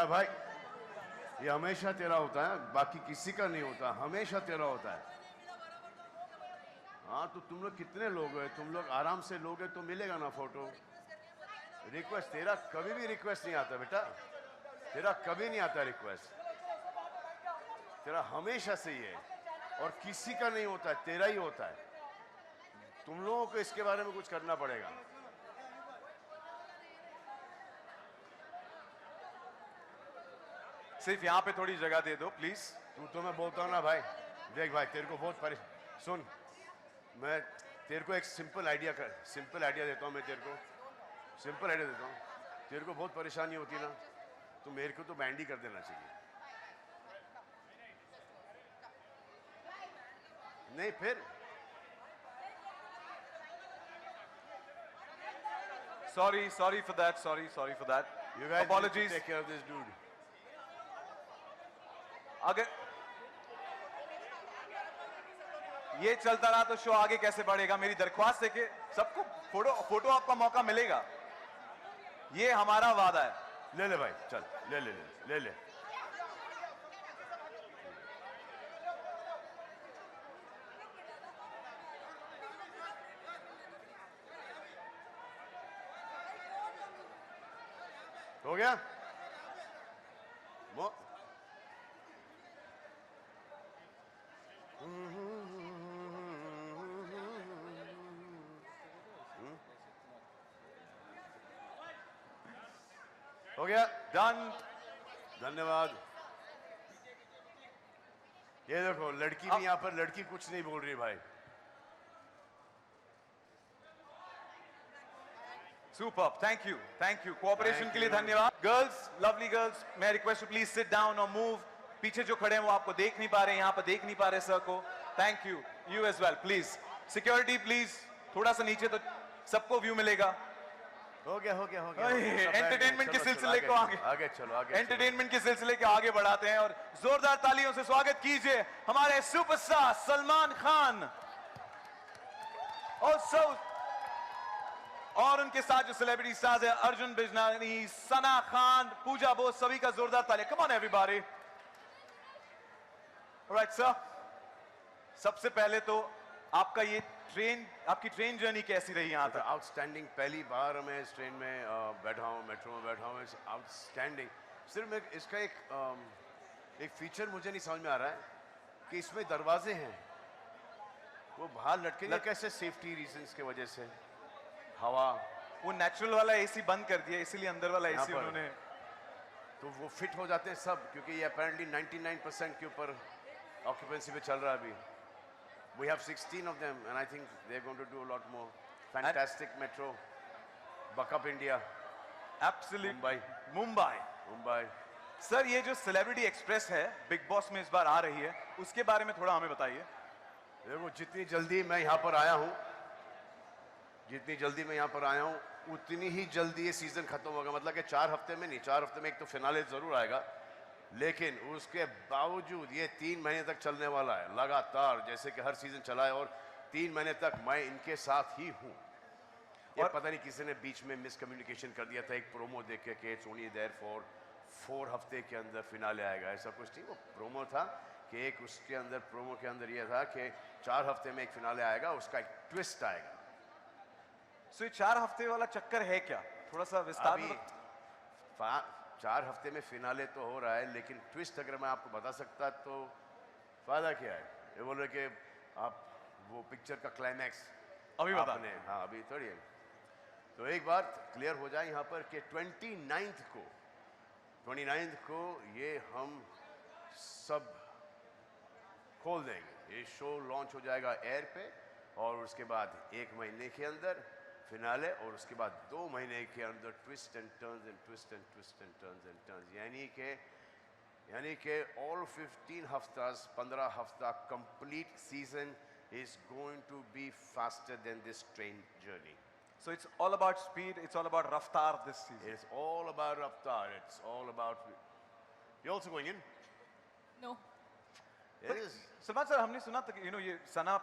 क्या भाई, ये हमेशा तेरा होता है, बाकी किसी का नहीं होता, हमेशा तेरा होता है। हाँ तो तुम लोग कितने लोग हैं, तुम लोग आराम से लोगे तो मिलेगा ना फोटो। रिक्वेस्ट तेरा कभी भी रिक्वेस्ट नहीं आता बेटा, तेरा कभी नहीं आता रिक्वेस्ट, तेरा हमेशा से ही है और किसी का नहीं होता है, तेरा ही होता है। तुम लोगों को इसके बारे में कुछ करना पड़ेगा। सिर्फ यहां पे थोड़ी जगह दे दो प्लीज। तू तो मैं बोलता हूँ ना भाई, देख भाई तेरे को बहुत सुन, मैं तेरे को एक सिंपल आइडिया देता हूँ, मैं तेरे को सिंपल आइडिया देता हूँ। तेरे को बहुत परेशानी होती है ना, तो मेरे को तो बैंड ही कर देना चाहिए। नहीं फिर sorry for that you guys apologies. need to take care of this dude. अगर ये चलता रहा तो शो आगे कैसे बढ़ेगा? मेरी दरख्वास्त है कि सबको फोटो आपका मौका मिलेगा, ये हमारा वादा है। ले ले भाई, चल ले ले ले ले ले। हो गया? हो गया? डन। धन्यवाद। ये देखो लड़की भी यहाँ पर, लड़की कुछ नहीं बोल रही भाई। सुपर, थैंक यू कोऑपरेशन के लिए धन्यवाद। गर्ल्स, लवली गर्ल्स, मैं रिक्वेस्ट प्लीज सिट डाउन और मूव। पीछे जो खड़े हैं वो आपको देख नहीं पा रहे, यहाँ पर देख नहीं पा रहे सर को। Thank you, you as well please. Security please थोड़ा सा नीचे तो सबको व्यू मिलेगा। हो गया एंटरटेनमेंट के सिलसिले को आगे चलो एंटरटेनमेंट के सिलसिले के आगे बढ़ाते हैं और जोरदार तालियों से स्वागत कीजिए हमारे सुपरस्टार सलमान खान और उनके साथ जो सेलिब्रिटी स्टार्स है, अर्जुन बिजनानी, सना खान, पूजा बोस, सभी का जोरदार तालियां। Come on everybody. Alright sir, सबसे पहले तो आपकी ट्रेन जर्नी कैसी रही यहाँ तक? आउटस्टैंडिंग। पहली बार मैं इस ट्रेन में बैठा हूँ, मेट्रो में बैठा हूँ, आउटस्टैंडिंग। सिर्फ मैं इसका एक फीचर मुझे नहीं समझ में आ रहा है कि इसमें दरवाजे हैं, वो बाहर लटके कैसे? सेफ्टी रीजंस की वजह से हवा, वो नेचुरल वाला एसी बंद कर दिया, इसीलिए अंदर वाला एसी उन्होंने, तो वो फिट हो जाते हैं सब, क्योंकि ये अपेरेंटली 99% के ऊपर ऑक्यूपेंसी पे चल रहा है अभी। We have 16 of them and I think they're going to do a lot more. Fantastic metro. Buck up India. Absolutely. Mumbai. Sir ये जो सेलिब्रिटी एक्सप्रेस है बिग बॉस में इस बार आ रही है, उसके बारे में थोड़ा हमें बताइए। देखो जितनी जल्दी मैं यहाँ पर आया हूँ, उतनी ही जल्दी ये सीजन खत्म होगा। मतलब कि 4 हफ्ते में नहीं, 4 हफ्ते में एक तो फिनाले जरूर आएगा, लेकिन उसके बावजूद ये 3 महीने तक चलने वाला है लगातार, जैसे कि हर सीजन चला है। और 3 महीने तक मैं इनके साथ ही हूँ। ये पता नहीं किसी ने बीच में मिसकम्युनिकेशन कर दिया था एक प्रोमो देख के, इट्स ओनली देयर फॉर 4 हफ्ते के अंदर फिनाले आएगा, ऐसा कुछ नहीं। वो प्रोमो था कि एक उसके अंदर, प्रोमो के अंदर यह था कि 4 हफ्ते में एक फिनाले आएगा, उसका एक ट्विस्ट आएगा। सो ये 4 हफ्ते वाला चक्कर है क्या? थोड़ा सा विस्तार में। 4 हफ्ते में फिनाले तो हो रहा है, लेकिन ट्विस्ट अगर मैं आपको बता सकता तो फायदा क्या है? ये बोल रहे कि आप वो पिक्चर का क्लाइमैक्स अभी बताने। हाँ अभी थोड़ी है। तो एक बात क्लियर हो जाए यहाँ पर कि 29th को ये हम सब खोल देंगे। ये शो लॉन्च हो जाएगा एयर पे, और उसके बाद 1 महीने के अंदर फिनाले, और उसके बाद 2 महीने के अंदर ट्विस्ट एंड टर्न्स, यानी कि ऑल 15 हफ्तास, 15 हफ्ता complete season is going to be faster than this train journey. So it's all about speed, it's all about raftar this season. It's all about raftar, it's all about... You're also going in? No. It is. Salman sir, हमने सुना था कि ये सना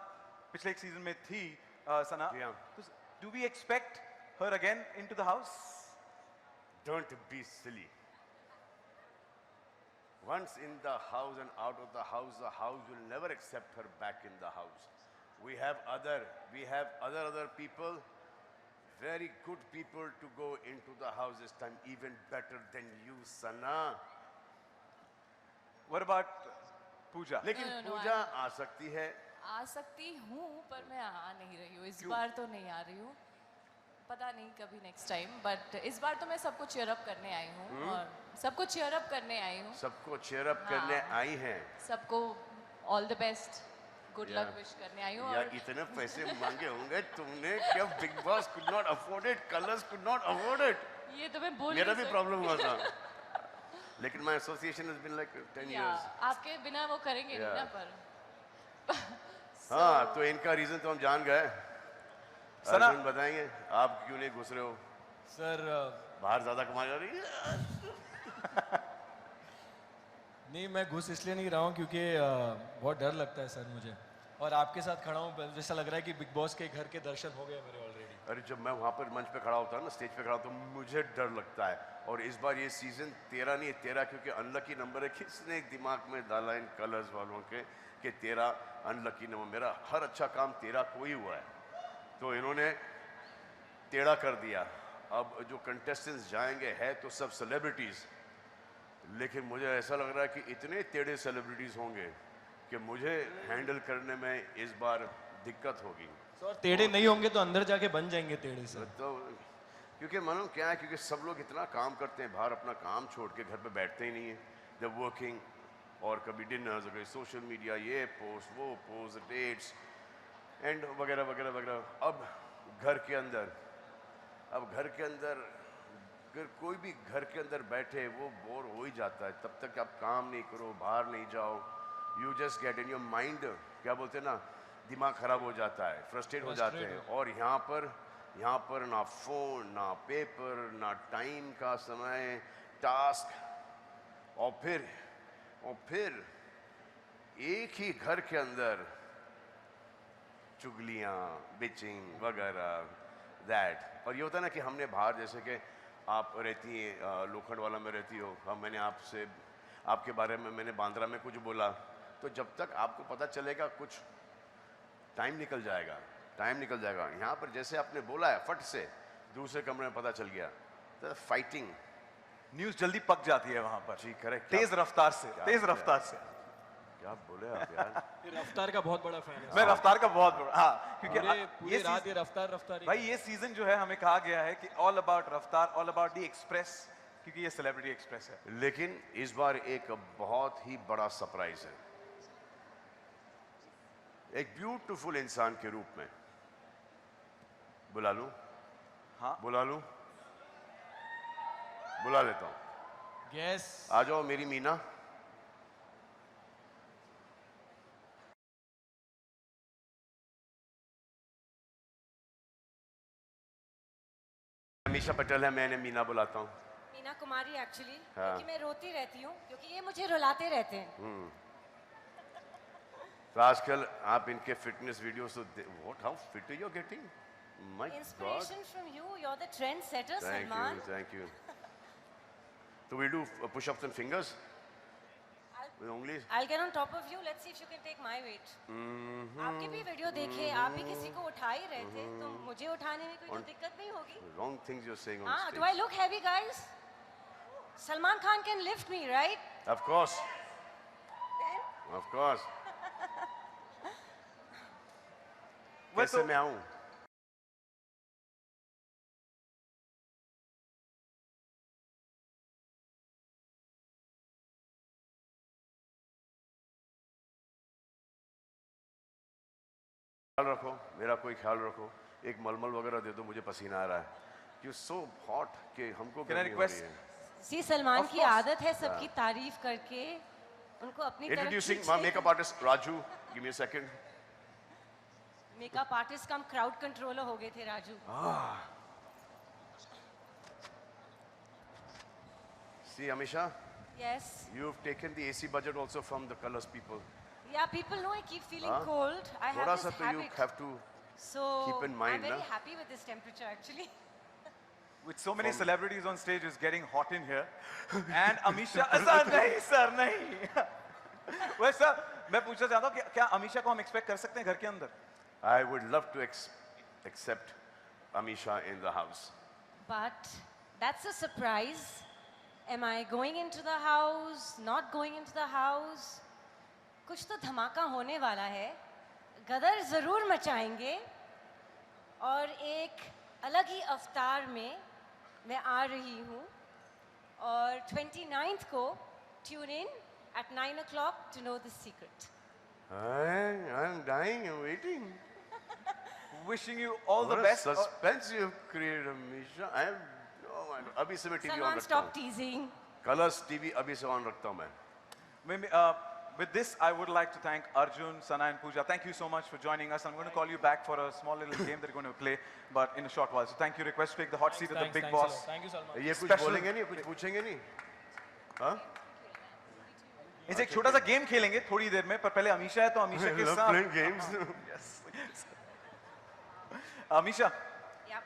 पिछले एक season में थी, सना। तो do we expect her again into the house? Don't be silly. Once in the house and out of the house will never accept her back in the house. We have other people, very good people to go into the house this time, even better than you, Sana. What about Pooja? लेकिन No, पूजा आ सकती है. आ सकती हूँ पर मैं आ नहीं रही हूँ इस क्यों? बार तो नहीं आ रही हूँ पता नहीं कभी नेक्स्ट टाइम बट इस बार तो मैं सबको चीयर अप करने आई हूँ और सबको चीयर अप करने आई हूँ सबको cheer up करने हाँ। आई हैं. सबको all the best good luck wish करने आई हूँ या और इतने पैसे मांगे होंगे तुमने क्या big boss could not afford it, colors could not afford it. ये तो मैं बोल मेरा नहीं भी सकती। प्रॉब्लम हुआ था. लेकिन my association has been like 10 या, years. आपके बिना वो करेंगे नहीं Yeah. ना पर हाँ तो इनका रीजन तो हम जान गए. सना- अर्जुन बताएंगे आप क्यों नहीं घुस रहे हो? सर बाहर ज्यादा कमाई जा रही है. नहीं मैं घुस इसलिए नहीं रहा हूँ क्योंकि बहुत डर लगता है सर मुझे और आपके साथ खड़ा हूँ जैसा लग रहा है कि बिग बॉस के घर के दर्शन हो गए मेरे ऑलरेडी. अरे जब मैं वहाँ पर मंच पे खड़ा होता हूँ ना स्टेज पे खड़ा होता हूँ मुझे डर लगता है. और इस बार ये सीजन 13 नहीं 13 क्योंकि अनलकी नंबर है. किसने एक दिमाग में डाला इन कलर्स वालों के कि 13 अनलकी नंबर. मेरा हर अच्छा काम 13 को ही हुआ है तो इन्होंने टेढ़ा कर दिया. अब जो कंटेस्टेंट्स जाएंगे है तो सब सेलिब्रिटीज लेकिन मुझे ऐसा लग रहा है कि इतने टेढ़े सेलिब्रिटीज होंगे कि मुझे हैंडल करने में इस बार दिक्कत होगी. सर टेढ़े नहीं होंगे तो अंदर जाके बन जाएंगे टेढ़े सर. तो क्योंकि मालूम क्या है क्योंकि सब लोग इतना काम करते हैं बाहर अपना काम छोड़ के घर पे बैठते ही नहीं है. जब वर्किंग और कभी डिनर्स कभी सोशल मीडिया ये पोस्ट वो पोस्ट डेट्स एंड वगैरह वगैरह वगैरह. अब घर के अंदर अगर कोई भी घर के अंदर बैठे वो बोर हो ही जाता है. तब तक आप काम नहीं करो बाहर नहीं जाओ you just get in your mind क्या बोलते हैं ना दिमाग खराब हो जाता है फ्रस्ट्रेट हो जाते हैं. और यहाँ पर ना फोन ना पेपर ना टाइम का समय टास्क और फिर एक ही घर के अंदर चुगलियाँ बिचिंग वगैरह दैट. और ये होता है ना कि हमने बाहर जैसे कि आप रहती हैं लोखंड वाला में रहती हो. हम मैंने आपके बारे में मैंने बांद्रा में कुछ बोला तो जब तक आपको पता चलेगा कुछ टाइम निकल जाएगा. यहाँ पर जैसे आपने बोला है फट से दूसरे कमरे में पता चल गया तो फाइटिंग न्यूज जल्दी पक जाती है वहां पर. जी करेक्ट. तेज रफ्तार से. क्या बोले आप यार. ये रफ्तार का बहुत बड़ा फैन है. मैं रफ्तार का बहुत बड़ा हाँ क्योंकि पूरे रात ये रफ्तार भाई ये सीजन जो है हमें कहा गया है कि ऑल अबाउट रफ्तार ऑल अबाउट दी एक्सप्रेस क्योंकि ये सेलिब्रिटी एक्सप्रेस है. लेकिन इस बार एक बहुत ही बड़ा सरप्राइज है. एक ब्यूटीफुल इंसान के रूप में बुला लूं. हाँ बुला लेता हूं. यस आ जाओ मेरी मीना. अमीषा पटेल है मैंने मीना बुलाता हूं. मीना कुमारी एक्चुअली हाँ. क्योंकि मैं रोती रहती हूँ क्योंकि ये मुझे रुलाते रहते हैं. तो आजकल आप इनके फिटनेस वीडियोस तो what how fit you are getting. My God. Inspiration from you you are the trendsetter Salman. Thank you. तो we do push ups and fingers with only. I'll get on top of you. Let's see if you can take my weight. आपकी भी video देखे आप भी किसी को उठा ही रहे थे तो मुझे उठाने में कोई तो दिक्कत नहीं होगी. Wrong things you're saying on हाँ, stage. do I look heavy, guys? Salman Khan can lift me, right? Of course. Of course. कैसे मैं आऊं? ख्याल रखो मेरा कोई ख्याल रखो. एक मलमल वगैरह दे दो मुझे पसीना आ रहा है. यू सो हॉट कि हमको Can I गर्मी हो रही request- है. सी सलमान Of की course. आदत है सबकी तारीफ करके उनको अपनी तरफ Introducing खींचने my makeup artist Raju. Give me a second. Makeup artist come crowd controller हो गए थे Raju. See Amisha, Yes. you've taken the AC budget also from the colors people. Yeah, people know I keep feeling हाँ? cold. I थोड़ा have सा this तो you habit. have to So keep in mind, I'm very ना? happy with this temperature actually. With so many celebrities on stage, it's getting hot in here. And Amisha, sir, नहीं, sir, नहीं. Well, sir, मैं पूछना चाहता हूँ कि क्या अमीशा को हम expect कर सकते हैं घर के अंदर? I would love to accept Amisha in the house. But that's a surprise. Am I going into the house? Not going into the house? कुछ तो धमाका होने वाला है. गदर जरूर मचाएंगे. और एक अलग ही अवतार में मैं आ रही हूँ. और 29th को tune in at 9 o'clock to know the secret. I'm dying. I'm waiting. Wishing you all the What a best. suspense you've created, Amisha. Oh my God. अभी से मैं टीवी ऑन Salman, रखता stop हूँ. teasing. Colors TV अभी से on रखता हूँ मैं. Maybe, with this, I would like to thank Arjun, Sana and Pooja. Thank you so much for joining us. I'm going to call you back for a small little game that we're going to play, but in a short while. So thank you. Request to take the hot seat of the big boss. Thank you, Salman. ये कुछ Special- बोलेंगे नहीं, कुछ पूछेंगे नहीं. हाँ? इनसे एक छोटा सा गेम खेलेंगे थोड़ी देर में, पर पहले अमीशा है तो अमीशा के Love साथ playing games. अमीशा, Yep.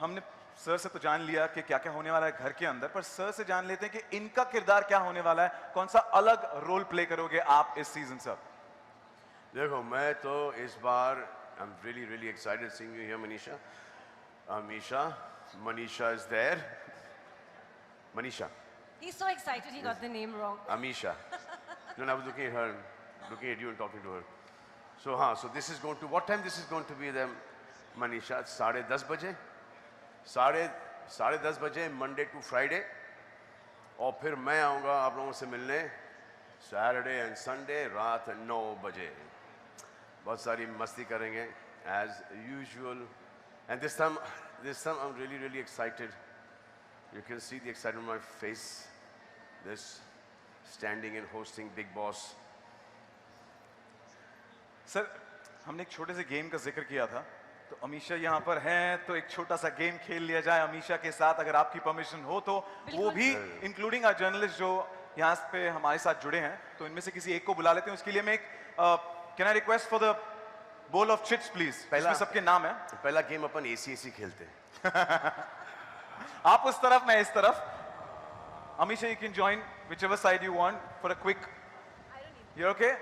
हमने सर से तो जान लिया कि क्या क्या होने वाला है घर के अंदर, पर सर से जान लेते हैं कि इनका किरदार क्या होने वाला है, कौन सा अलग रोल प्ले करोगे आप इस सीजन सर? देखो मैं तो इस बार I'm really excited seeing you here, Manisha. Amisha, Manisha is there. Manisha, He's so excited he got the name wrong. Amisha. No, I was looking at her, looking at you and talking to her. So this is going to, what time this is going to be then, Manisha? 10:30 बजे? 10:30 बजे Monday to Friday. और फिर मैं आऊँगा आप लोगों से मिलने Saturday and Sunday रात 9 बजे. बहुत सारी मस्ती करेंगे as usual. And this time I'm really excited. You can see the excitement on my face. This standing and hosting Big Boss. Sir, हमने एक छोटे से गेम का जिक्र किया था, तो अमीशा यहाँ पर हैं, तो एक छोटा सा गेम खेल लिया जाए अमीशा के साथ, अगर आपकी परमिशन हो तो. वो भी इंक्लूडिंग आवर जर्नलिस्ट जो यहाँ पे हमारे साथ जुड़े हैं, तो इनमें से किसी एक को बुला लेते हैं. उसके लिए मैं एक can I request for the bowl of chits please, इसमें सबके नाम है. पहला गेम अपन AC खेलते हैं. आप उस तरफ, मैं इस तरफ. Amisha, you can join whichever side you want for a quick. You're okay?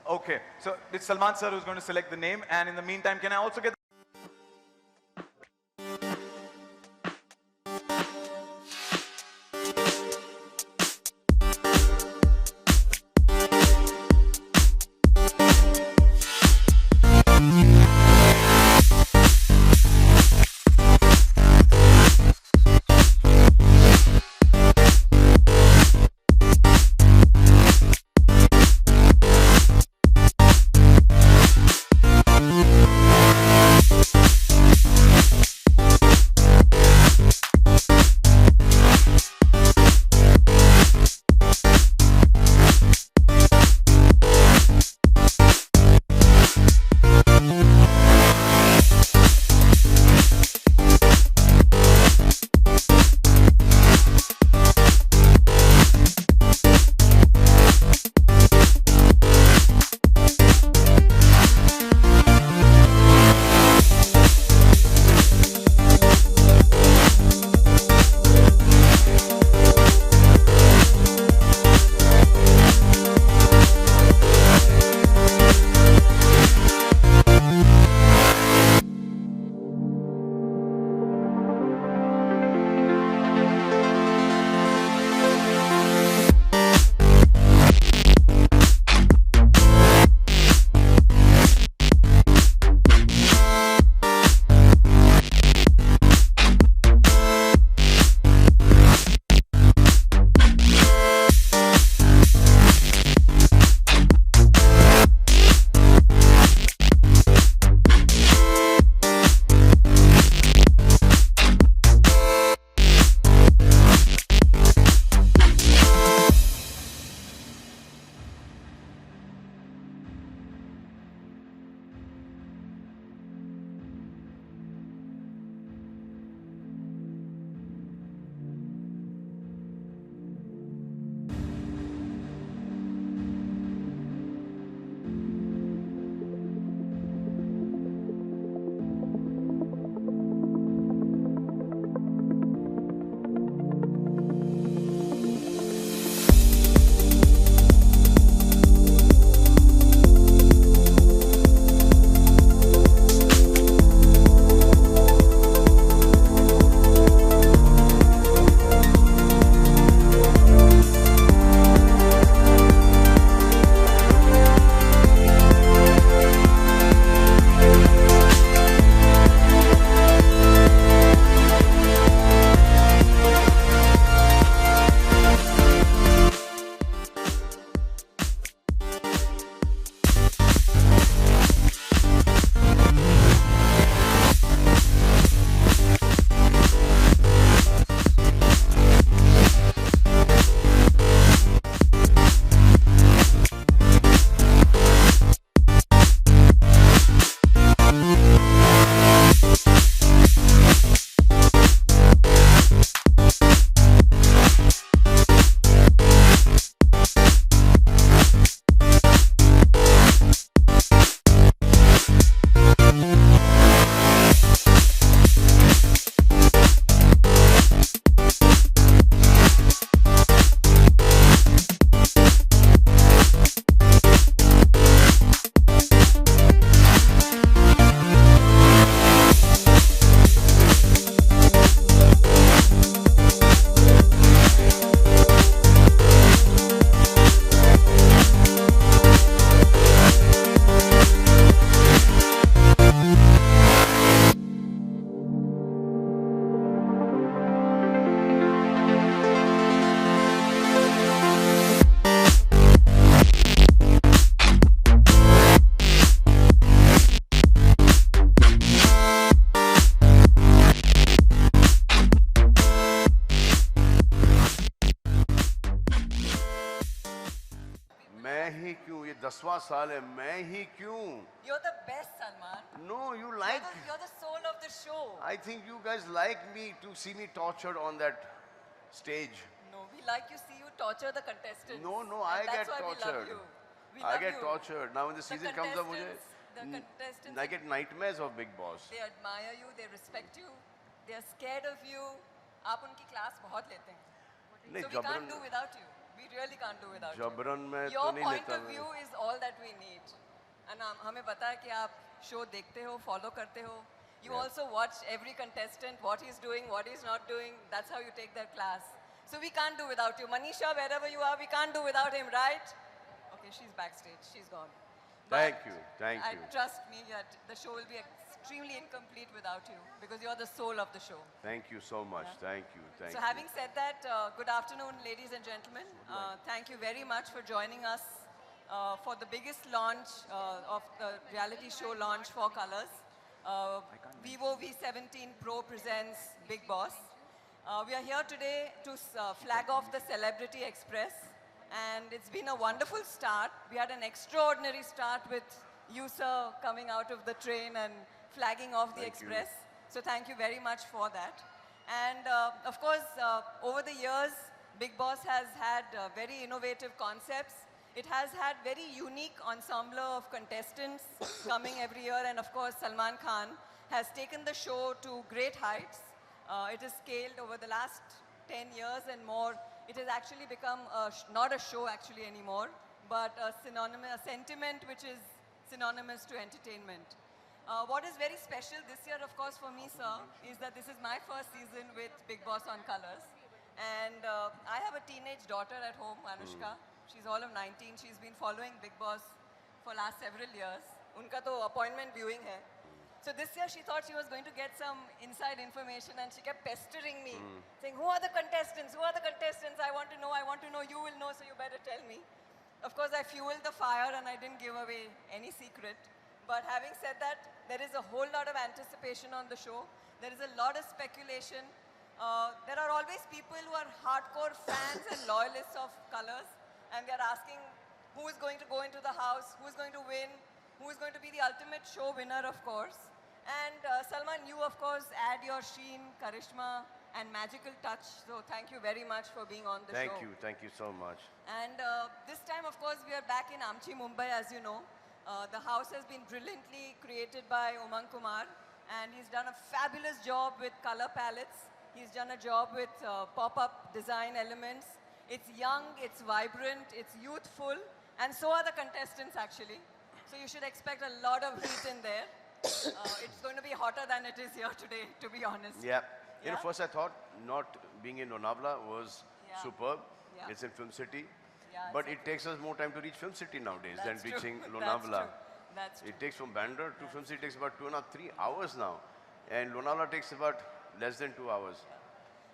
Okay. So it's Salman sir who's going to select the name, and in the meantime, can I also get मैं ही क्यों, ये 10वां साल है, मैं ही क्यों? You're the best, Salman. No, you like. You're the soul of the show. I think you guys like me to see me tortured on that stage. No, we like you see you torture the contestants. No, no, And I that's get why we love tortured. you. We I love get you. tortured. Now when the season comes up, The contestants, I get nightmares of Big Boss. they admire you, they respect you, they are scared of you. आप उनकी class बहुत लेते हैं. नहीं, So we can't जबरन do without you. We really can't do without you. जबरन मैं तो Your नहीं point लेता of view is all that we need. And हमें पता है कि आप show देखते हो, follow करते हो. You Yeah. also watch every contestant, what he's doing, what he's not doing. That's how you take their class. So we can't do without you. Manisha, wherever you are, we can't do without him, right? Okay, she's backstage. She's gone. Thank you, thank you. Trust me that the show will be extremely incomplete without you because you're the soul of the show. Thank you so much. Thank you, thank So you. having said that, good afternoon, ladies and gentlemen. Thank you very much for joining us for the biggest launch of the reality show launch for Colors. Vivo V17 Pro presents Big Boss. We are here today to flag off the Celebrity Express. And it's been a wonderful start. We had an extraordinary start with you, sir, coming out of the train and flagging off the Thank you. express. So thank you very much for that. And of course, over the years, Big Boss has had very innovative concepts. It has had very unique ensemble of contestants coming every year. And of course, Salman Khan has taken the show to great heights. It has scaled over the last 10 years and more. It has actually become not a show actually anymore, but a sentiment which is synonymous to entertainment. What is very special this year, of course, for me, sir, is that this is my first season with Big Boss on Colors. And I have a teenage daughter at home, Anushka. She's all of 19. She's been following Big Boss for last several years. Unka to appointment viewing hai. So this year she thought she was going to get some inside information and she kept pestering me, saying, who are the contestants? Who are the contestants? I want to know, you will know, so you better tell me. Of course, I fueled the fire and I didn't give away any secret. But having said that, there is a whole lot of anticipation on the show. There is a lot of speculation. There are always people who are hardcore fans and loyalists of Colors, and they're asking who is going to go into the house, who is going to win, who is going to be the ultimate show winner, of course. And Salman, you, of course, add your sheen, charisma, and magical touch. So thank you very much for being on the show. Thank you so much. And this time, of course, we are back in Amchi, Mumbai, as you know. The house has been brilliantly created by Umang Kumar, and he's done a fabulous job with color palettes. He's done a job with pop-up design elements. It's young, it's vibrant, it's youthful, and so are the contestants, actually. So you should expect a lot of heat in there. It's going to be hotter than it is here today, to be honest. Yeah. You know, Yeah? first I thought not being in Lonavala was Yeah. superb. Yeah. It's in Film City. Yeah, But it's it takes us more time to reach Film City nowadays than That's true. reaching That's Lonavala. true. That's true. It takes from Bandar to Film City takes about 2.5, 3 hours now. And Lonavala takes about less than 2 hours.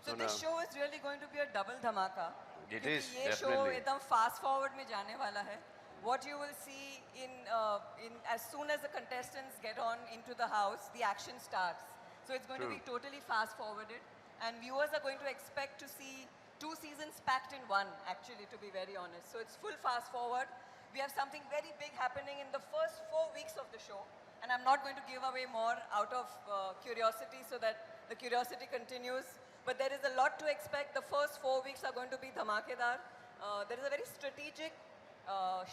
So now- this show is really going to be a double dhamaka. It क्योंकि is, ये show definitely. एकदम fast forward में जाने वाला है. What you will see in as soon as the contestants get on into the house, the action starts. So it's going to be totally fast forwarded, and viewers are going to expect to see 2 seasons packed in one. Actually, to be very honest, so it's full fast forward. We have something very big happening in the first 4 weeks of the show, and I'm not going to give away more out of curiosity, so that the curiosity continues. But there is a lot to expect. The first 4 weeks are going to be dhamakedar. There is a very strategic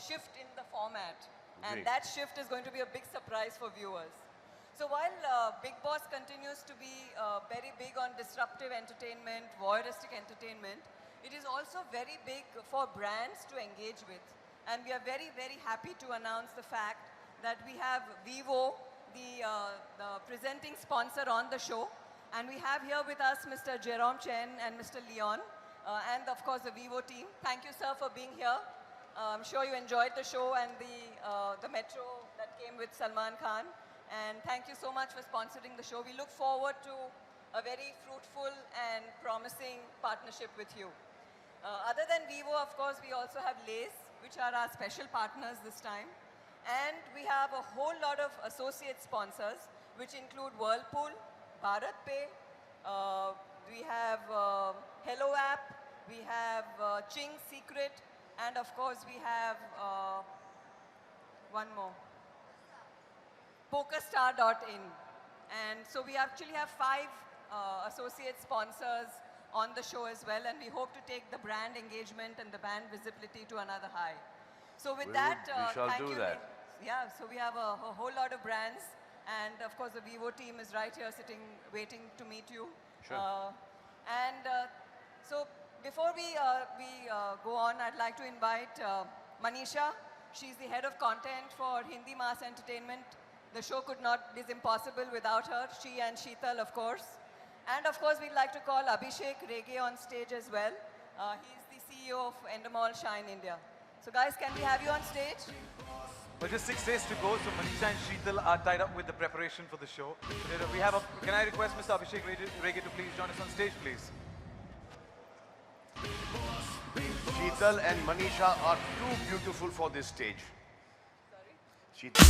shift in the format, and Great. that shift is going to be a big surprise for viewers. So while Big Boss continues to be very big on disruptive entertainment, voyeuristic entertainment, it is also very big for brands to engage with. And we are very, very happy to announce the fact that we have Vivo, the presenting sponsor on the show. And we have here with us Mr. Jerome Chen and Mr. Leon, and of course the Vivo team. Thank you, sir, for being here. I'm sure you enjoyed the show and the metro that came with Salman Khan. And thank you so much for sponsoring the show. We look forward to a very fruitful and promising partnership with you. Other than Vivo, of course, we also have Lays, which are our special partners this time. And we have a whole lot of associate sponsors, which include Whirlpool, Bharat Pay, we have Hello App, we have Ching Secret, And of course, we have one more. PokerStar.in. And so we actually have 5 associate sponsors on the show as well, and we hope to take the brand engagement and the brand visibility to another high. So with that, we shall thank do you. that. Yeah, so we have a whole lot of brands, and of course the Vivo team is right here sitting, waiting to meet you. Sure. So before we go on, I'd like to invite Manisha. She's the head of content for Hindi Mass Entertainment. The show is impossible without her. She and Sheetal, of course. And of course, we'd like to call Abhishek Rege on stage as well. He's the CEO of Endemol Shine India. So guys, can we have you on stage? But just 6 days to go, so Manisha and Sheetal are tied up with the preparation for the show. Can I request Mr. Abhishek Rege to please join us on stage, please? Sheetal and Manisha are too beautiful for this stage. Sorry? Sheetal.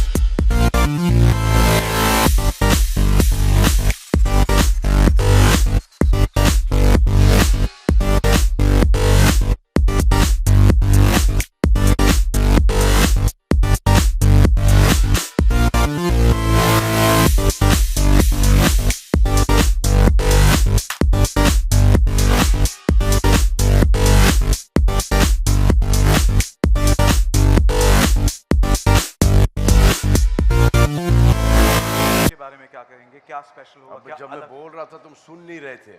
क्या special होगा, अब क्या जब मैं अलग? बोल रहा था तुम सुन नहीं रहे थे।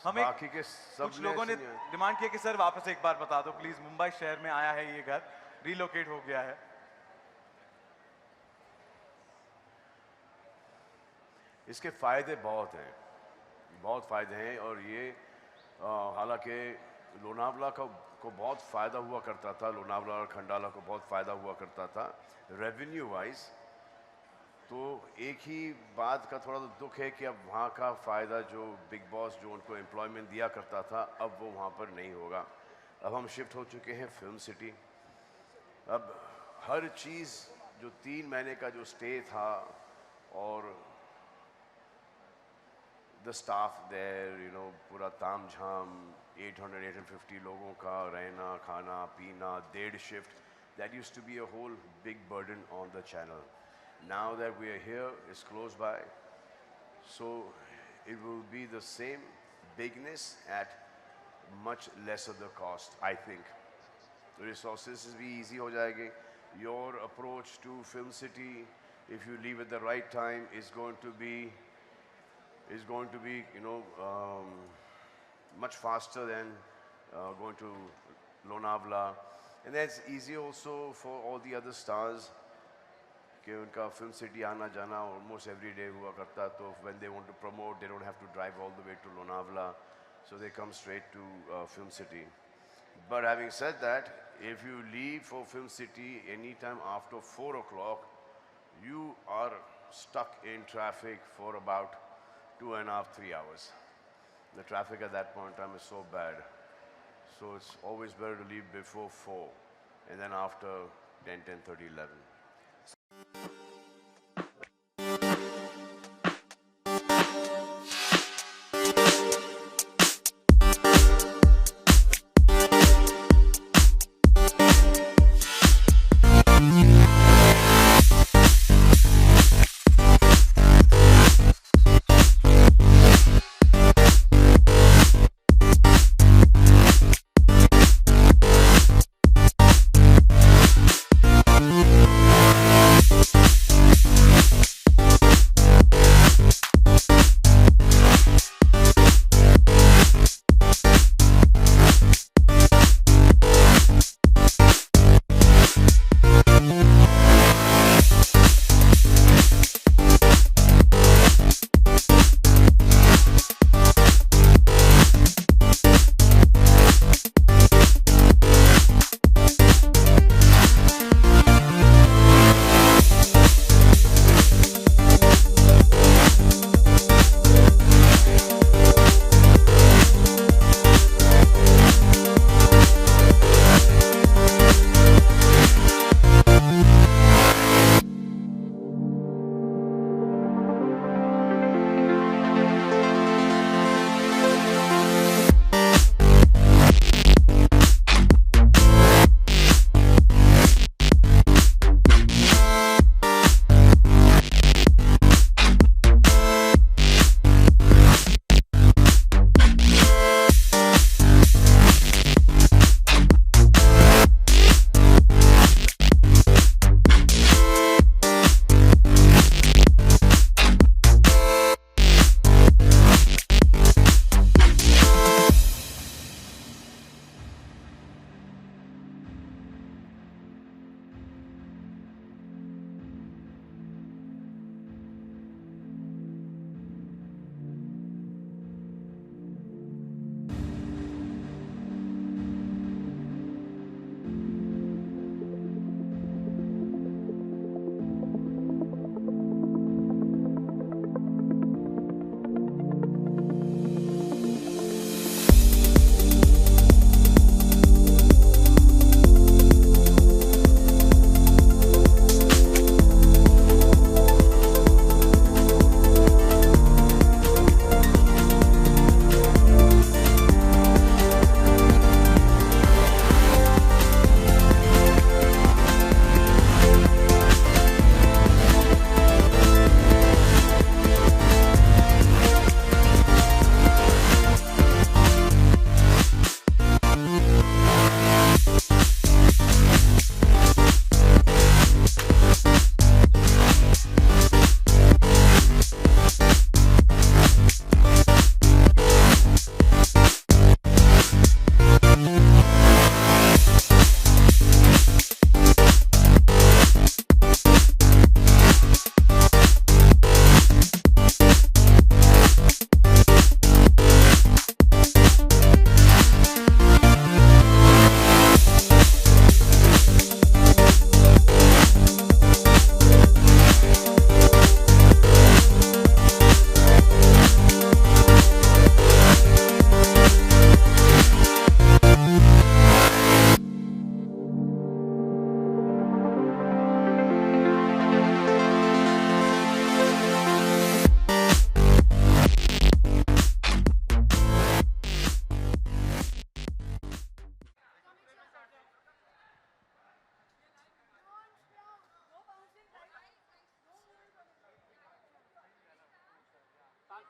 हमें बाकी के सब कुछ लोगों ने डिमांड किया कि सर वापस एक बार बता दो प्लीज, मुंबई शहर में आया है ये घर, रिलोकेट हो गया है। इसके फायदे बहुत हैं, बहुत फायदे हैं, और ये हालांकि लोनावला को बहुत फ़ायदा हुआ करता था, लोनावला और खंडाला को बहुत फ़ायदा हुआ करता था रेवेन्यू वाइज। तो एक ही बात का थोड़ा तो दुख है कि अब वहाँ का फ़ायदा जो बिग बॉस जो उनको एम्प्लॉयमेंट दिया करता था, अब वो वहाँ पर नहीं होगा। अब हम शिफ्ट हो चुके हैं फिल्म सिटी। अब हर चीज़ जो 3 महीने का जो स्टे था, और the staff there, you know, पूरा ताम झाम, 800-850 लोगों का रहना खाना पीना, 1.5 shift, that used to be a whole big burden on the channel. Now that we are here, it's close by, so it will be the same bigness at much lesser the cost, I think. The resources will be easy ho jayenge. Your approach to Film City, if you leave at the right time, is going to be, you know, much faster than going to Lonavala. And that's easy also for all the other stars कि उनका film city आना जाना almost every day हुआ करता, तो when they want to promote, they don't have to drive all the way to Lonavala, so they come straight to Film City. But having said that, if you leave for Film City anytime after 4 o'clock, you are stuck in traffic for about 2.5-3 hours. The traffic at that point in time is so bad. So it's always better to leave before 4 and then after 10, 10:30, 11.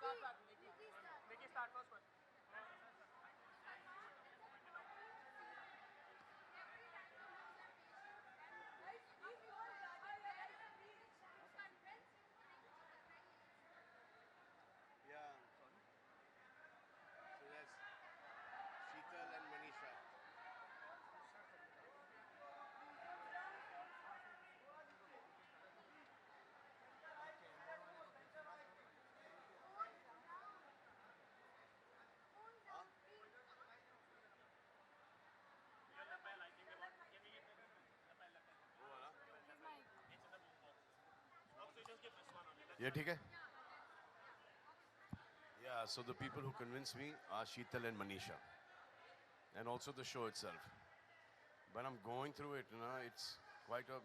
Yeah. So that's Sheetal and Manisha. Yeah, ठीक है. Yeah, so the people who convinced me are Sheetal and Manisha, and also the show itself. When I'm going through it, it's quite a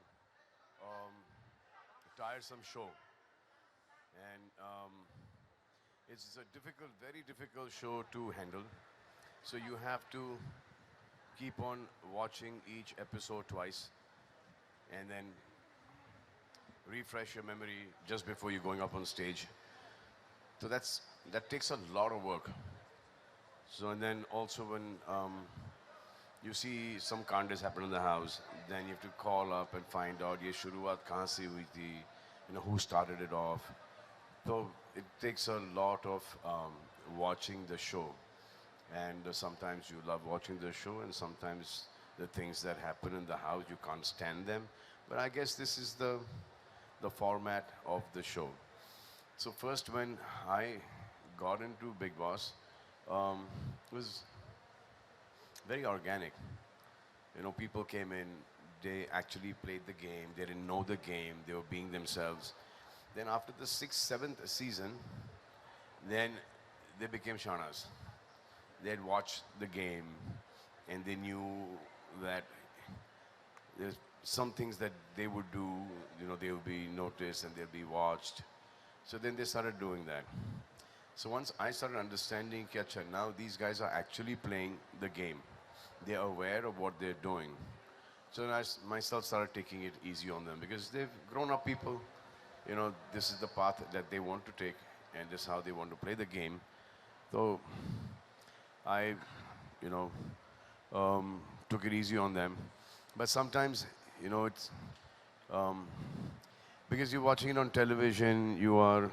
tiresome show, and it's a difficult, very difficult show to handle. So you have to keep on watching each episode twice, and then refresh your memory just before you're going up on stage. So that takes a lot of work. So and then also when you see some contests happen in the house, then you have to call up and find out ये शुरुआत कहाँ से हुई थी, who started it off. So it takes a lot of watching the show, and sometimes you love watching the show, and sometimes the things that happen in the house you can't stand them. But I guess this is the format of the show. So first, when I got into Big Boss, it was very organic. People came in, they actually played the game, they didn't know the game, they were being themselves. Then after the 6th, 7th season, then they became Shanas. They had watched the game, and they knew that there's some things that they would do, they will be noticed and they'll be watched. So then they started doing that. So once I started understanding, Kyacha, now these guys are actually playing the game. They're aware of what they're doing. So I myself started taking it easy on them because they've grown up people. This is the path that they want to take, and this is how they want to play the game. So I, took it easy on them. But sometimes, it's because you're watching it on television, you are,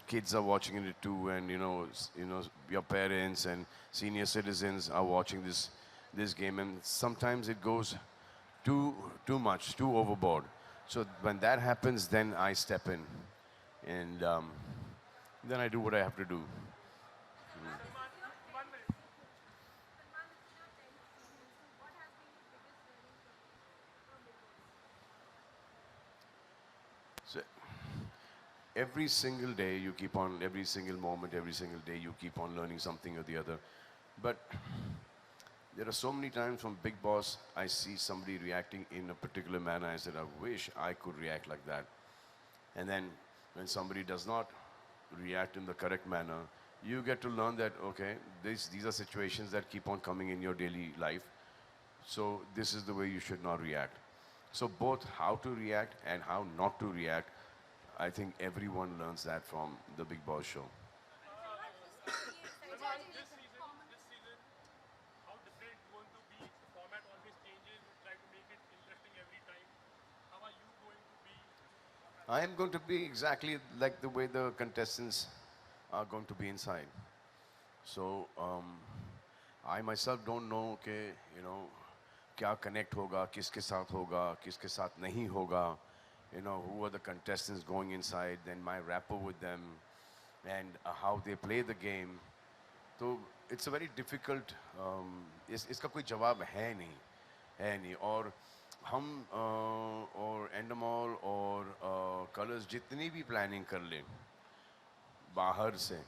kids are watching it too, and your parents and senior citizens are watching this game, and sometimes it goes too much, too overboard. So when that happens, then I step in, and then I do what I have to do. So every single day you keep on, every single moment, every single day you keep on learning something or the other. But there are so many times from Big Boss, I see somebody reacting in a particular manner. I said, I wish I could react like that. And then when somebody does not react in the correct manner, you get to learn that, okay, these are situations that keep on coming in your daily life. So this is the way you should not react. So both how to react and how not to react, I think everyone learns that from the Big Boss show. This season, how different going to be? The format always changes. You try to make it interesting every time. How are you going to be? I am going to be exactly like the way the contestants are going to be inside. So I myself don't know कि क्या connect होगा, किसके साथ होगा, किसके साथ नहीं होगा. Who are the contestants going inside, then my rapport with them, and how they play the game. So it's a very difficult. इसका कोई जवाब है नहीं और हम और एंडमॉल और कलर्स जितनी भी प्लानिंग कर लें बाहर से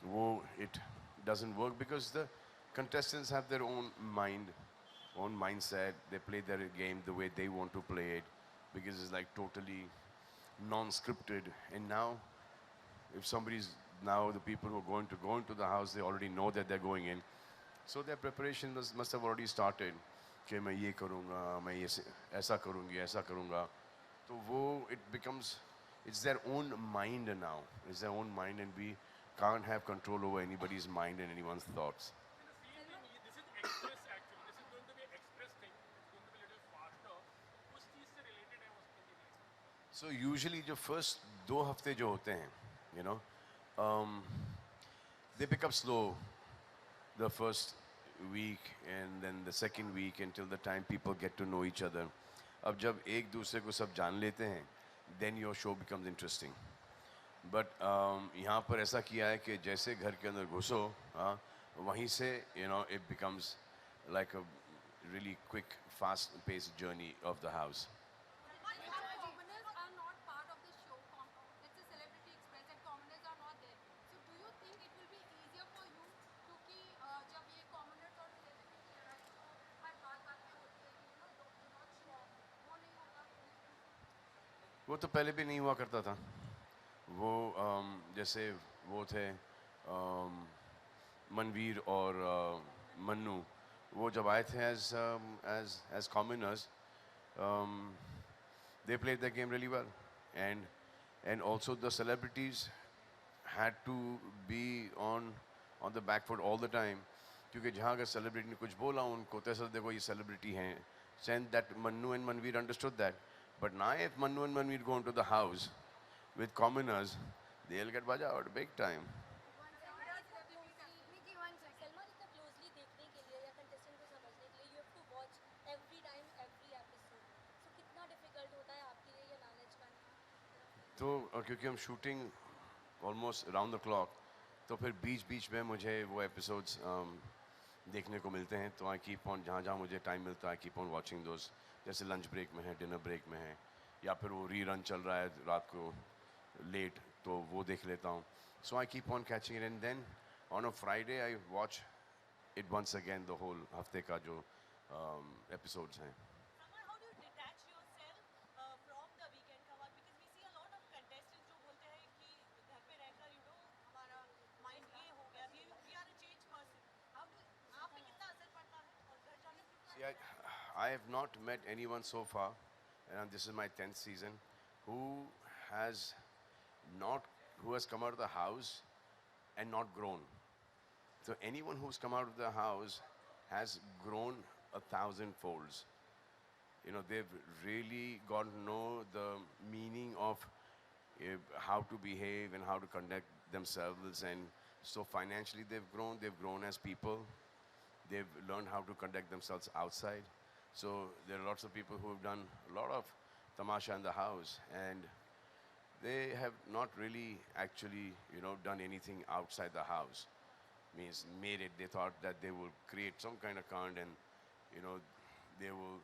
वो it doesn't work because the contestants have their own mindset. They play their game the way they want to play it because it's like totally non-scripted. And now, if somebody's now the people who are going to go into the house, they already know that they're going in. So their preparation must have already started. कि मैं ये करूँगा, मैं ये ऐसा करूँगी, ऐसा करूँगा. तो वो it becomes, it's their own mind now. It's their own mind, and we can't have control over anybody's mind and anyone's thoughts. This is express actually. This is going to be an express thing. It's going to be a little faster. उस चीज से related है उस thinking. So usually जो first 2 हफ्ते जो होते हैं, you know, they pick up slow the first week and then the second week until the time people get to know each other. अब जब एक दूसरे को सब जान लेते हैं, then your show becomes interesting. But यहाँ पर ऐसा किया है कि जैसे घर के अंदर घुसो, हाँ, वहीं से you know it becomes like a really quick, fast-paced journey of the house. Commoners are not part of the show. Let's say Celebrity Express and commoners are not there. So do you think it will be easier for you क्योंकि जब ये commoners और celebrity की लड़ाई तो हर बात पे होती है कि you know do not show वो नहीं होगा. वो तो पहले भी नहीं हुआ करता था. वो जैसे वो थे मनवीर और मन्नू, वो जब आए थे as commoners, they played the game really well, and also the celebrities had to be on the back foot all the time, क्योंकि जहाँ अगर celebrity ने कुछ बोला उनको तो ऐसा देखो ये celebrity हैं. And that Mannu and Manveer understood that. But now if Mannu and Manveer go into the house with commoners, they'll get baja out big time. Salma जितना क्लोजली देखने के लिए या कंटेस्टेंट को समझने के लिए you have to watch every time every episode. So कितना डिफिकल्ट होता है आपके लिए ये मैनेज करना? तो क्योंकि हम shooting almost round the clock, तो फिर बीच बीच में मुझे वो एपिसोड्स देखने को मिलते हैं. तो आई कीप ऑन, जहाँ जहाँ मुझे टाइम मिलता है आई कीप ऑन वॉचिंग दोस. जैसे लंच ब्रेक में है, डिनर ब्रेक में है, या फिर वो रीरन चल रहा है रात को लेट, तो वो देख लेता हूँ. So I keep on catching it and then on a Friday I watch it once again the whole हफ्ते का जो एपिसोड्स हैं. How do you detach yourself from the weekend cover? Because we see a lot of contestants जो बोलते हैं कि घर पे रहकर you know हमारा mind ये हो गया, we are a changed person. How do आप पे कितना असर पड़ता है और घर जाने के See, I have not met anyone so far, and this is my 10th season, who has come out of the house and not grown. So anyone who's come out of the house has grown 1,000 folds. You know, they've really got to know the meaning of how to behave and how to conduct themselves, and so financially they've grown as people. They've learned how to conduct themselves outside. So there are lots of people who have done a lot of tamasha in the house, and they have not really actually, you know, done anything outside the house. Means made it. They thought that they will create some kind of content, and you know, they will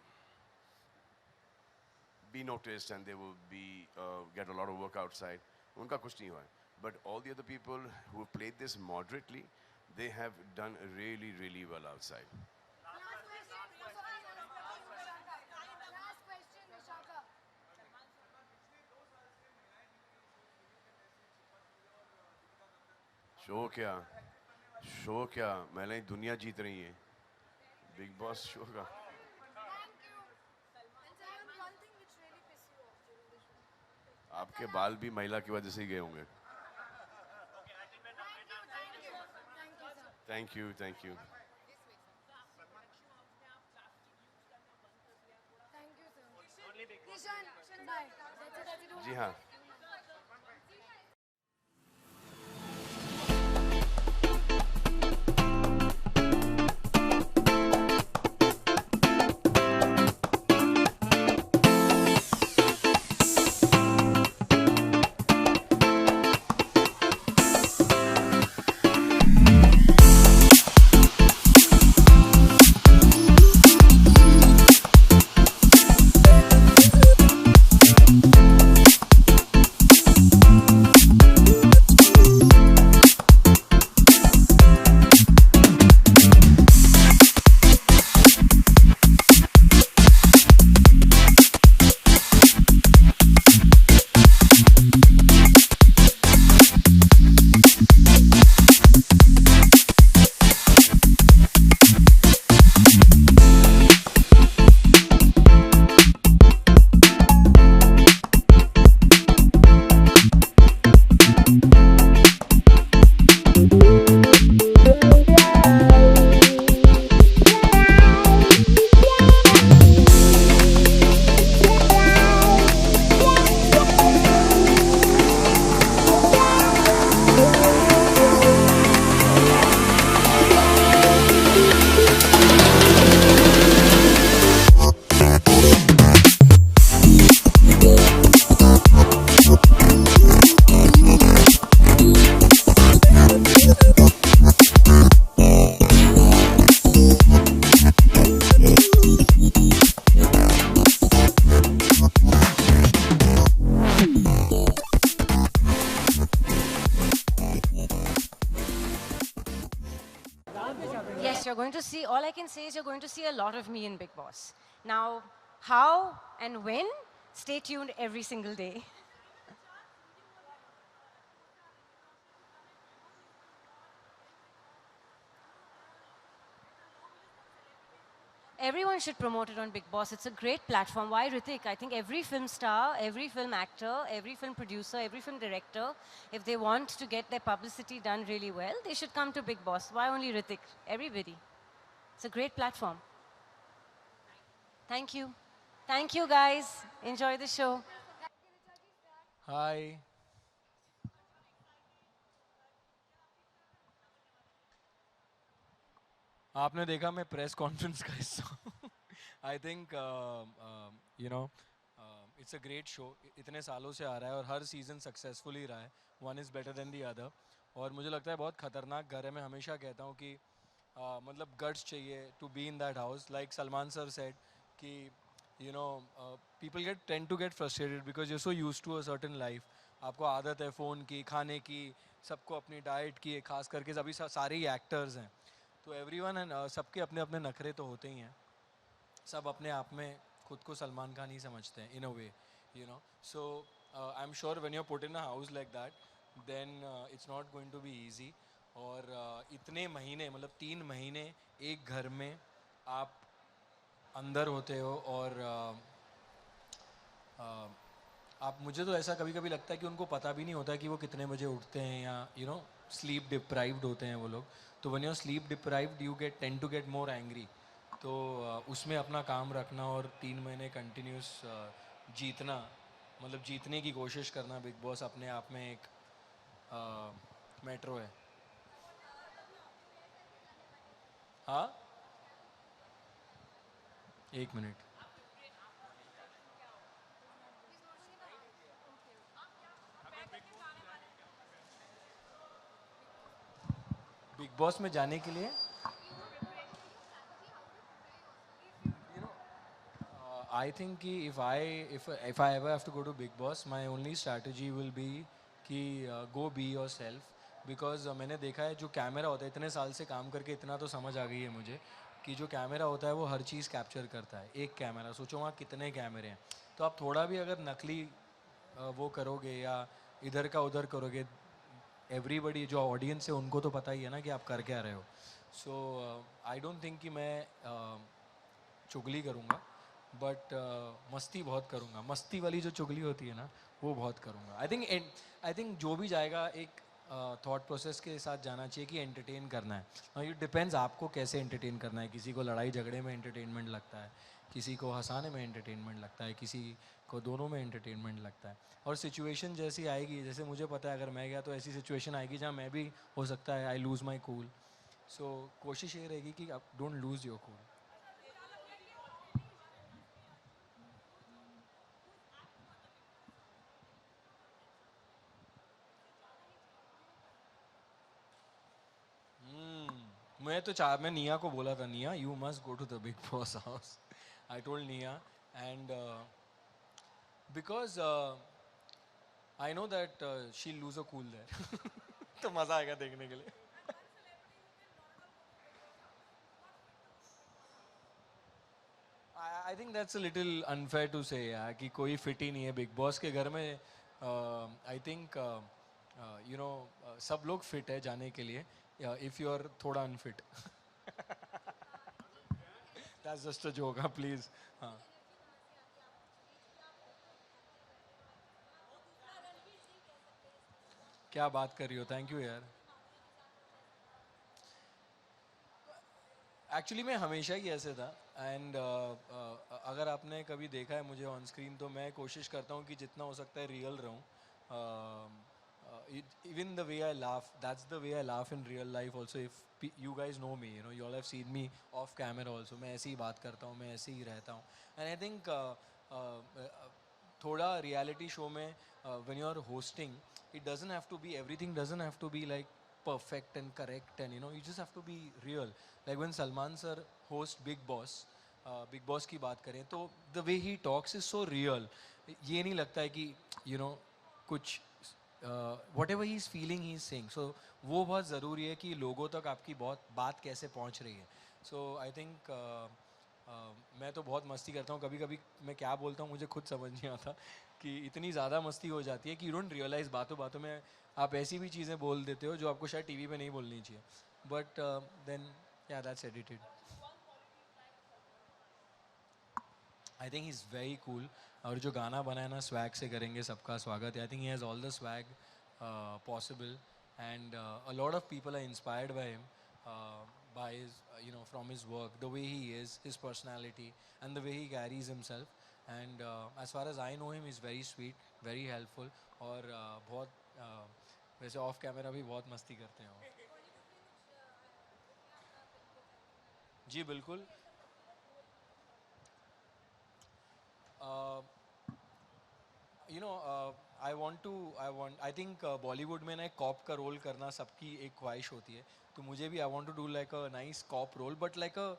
be noticed and they will be get a lot of work outside. Unka kuch nahi hua hai. But all the other people who have played this moderately, they have done really, really well outside. Last question, Vishaka. Show क्या मैंने दुनिया जीत रही है big boss show का. Thank you. And Salman, one thing which really pissed you off during the show. आपके बाल भी महिला की वजह से ही गए होंगे. Thank you, sir. Thank you. Thank you, sir. Kishan, bye. That's it. जी हाँ. can say is you're going to see a lot of me in Big Boss. Now, how and when? Stay tuned every single day. Everyone should promote it on Big Boss. It's a great platform. Why Hrithik? I think every film star, every film actor, every film producer, every film director, if they want to get their publicity done really well, they should come to Big Boss. Why only Hrithik? Everybody. It's a great platform. Thank you. Thank you, guys. Enjoy the show. Hi. आपने देखा मैं press conference का हिस्सा हूँ. I think you know it's a great show. इतने सालों से आ रहा है और हर सीज़न सक्सेसफुल ही रहा है. One is better than the other. और मुझे लगता है बहुत ख़तरनाक घर है. मैं हमेशा कहता हूँ कि मतलब गट्स चाहिए to be in that house. Like Salman sir said कि you know people tend to get frustrated because you so used to a certain life. आपको आदत है फ़ोन की, खाने की, सबको अपनी डाइट की, खास करके अभी सारे ही एक्टर्स हैं. तो एवरीवन है, सबके अपने अपने नखरे तो होते ही हैं. सब अपने आप में खुद को सलमान खान ही समझते हैं in a way, you know. So I am sure when you put in a house like that then it's not going to be easy. और इतने महीने मतलब 3 महीने एक घर में आप अंदर होते हो और आप, मुझे तो ऐसा कभी कभी लगता है कि उनको पता भी नहीं होता कि वो कितने बजे उठते हैं या यू नो स्लीप डिप्राइव्ड होते हैं वो लोग. तो when you are sleep deprived you tend to get more angry. तो उसमें अपना काम रखना और 3 महीने कंटिन्यूस जीतना, मतलब जीतने की कोशिश करना बिग बॉस अपने आप में एक मेट्रो है. हाँ, 1 मिनट. बिग बॉस में जाने के लिए I think कि if I ever have to go to Big Boss, my only strategy will be कि go be yourself. Because मैंने देखा है जो कैमरा होता है, इतने साल से काम करके इतना तो समझ आ गई है मुझे कि जो कैमरा होता है वो हर चीज़ कैप्चर करता है. एक कैमरा, सोचो वहाँ कितने कैमरे हैं. तो आप थोड़ा भी अगर नकली वो करोगे या इधर का उधर करोगे, एवरीबडी जो ऑडियंस है उनको तो पता ही है ना कि आप कर क्या रहे हो. सो आई डोंट थिंक कि मैं चुगली करूँगा, बट मस्ती बहुत करूँगा. मस्ती वाली जो चुगली होती है ना वो बहुत करूँगा. आई थिंक जो भी जाएगा एक थॉट प्रोसेस के साथ जाना चाहिए कि एंटरटेन करना है. इट डिपेंड्स आपको कैसे एंटरटेन करना है. किसी को लड़ाई झगड़े में एंटरटेनमेंट लगता है, किसी को हंसाने में एंटरटेनमेंट लगता है, किसी को दोनों में एंटरटेनमेंट लगता है. और सिचुएशन जैसी आएगी, जैसे मुझे पता है अगर मैं गया तो ऐसी सिचुएशन आएगी जहाँ मैं भी हो सकता है आई लूज़ माई कूल. सो कोशिश ये रहेगी कि आप डोंट लूज़ योर कूल. मैं निया को बोला था, Nia you must go to the Bigg Boss house. I told Nia and because I know that she lose a cool there. तो मज़ा आएगा देखने के लिए. I think that's a little unfair to say कि कोई फिट ही नहीं है बिग बॉस के घर में. आई थिंक यू नो सब लोग फिट है जाने के लिए. If you are थोड़ा unfit. That's just a joke, हाँ please. हाँ. क्या बात कर रही हो? Thank you यार. Actually मैं हमेशा ही ऐसे था and अगर आपने कभी देखा है मुझे ऑन स्क्रीन तो मैं कोशिश करता हूँ कि जितना हो सकता है रियल रहूँ. Even the way I laugh, that's the way I laugh in real life also. If you guys know me, you know, you all have seen me off camera also. मैं ऐसे ही बात करता हूँ, मैं ऐसे ही रहता हूँ. And I think थोड़ा reality show में when you are hosting, it doesn't have to be, everything doesn't have to be like perfect and correct, and you know, you just have to be real. Like when Salman sir host Big Boss, Big Boss की बात करें तो the way he talks is so real. ये नहीं लगता है कि you know कुछ whatever he is feeling he is saying. So वो बहुत ज़रूरी है कि लोगों तक आपकी बहुत बात कैसे पहुंच रही है. सो आई थिंक मैं तो बहुत मस्ती करता हूँ. कभी कभी मैं क्या बोलता हूँ मुझे खुद समझ नहीं आता कि इतनी ज़्यादा मस्ती हो जाती है कि यू डोंट रियलाइज़ बातों बातों में आप ऐसी भी चीज़ें बोल देते हो जो आपको शायद टीवी पे नहीं बोलनी चाहिए. बट देन या that's edited. I think is very cool. और जो गाना बनाया ना स्वैग से करेंगे सबका स्वागत. I think he has all the swag possible and a lot of people are inspired by him by his from his work, the way he is, his personality and the way he carries himself. And as far as I know him, he's very sweet, very helpful और बहुत वैसे of camera भी बहुत मस्ती करते हैं वो. जी बिल्कुल. आई थिंक बॉलीवुड में ना एक कॉप का रोल करना सबकी एक ख्वाहिश होती है. तो मुझे भी I want to do like a nice cop role but like a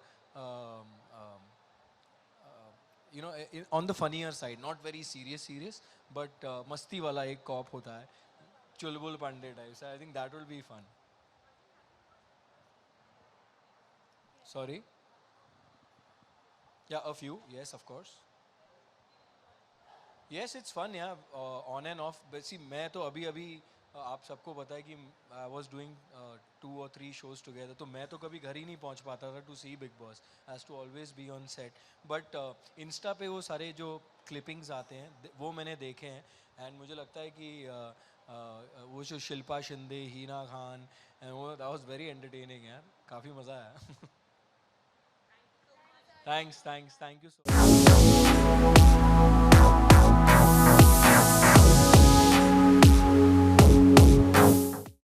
on the funnier side, not very serious, but मस्ती वाला एक कॉप होता है Chulbul Pandey type. So I think that will be fun. Sorry? Yeah, a few. Yes, of course. Yes, it's fun, yeah. On and off. But see, मैं तो अभी आप सबको पता है कि I was doing 2 or 3 shows together. तो मैं तो कभी घर ही नहीं पहुंच पाता था to see Big Boss. Has to always be on set. But Insta पे वो सारे जो clippings आते हैं वो मैंने देखे हैं. And मुझे लगता है कि वो जो शिल्पा शिंदे, हीना खान, and वो that was very entertaining यार. काफ़ी मज़ा आया. Thanks. Thank you so much.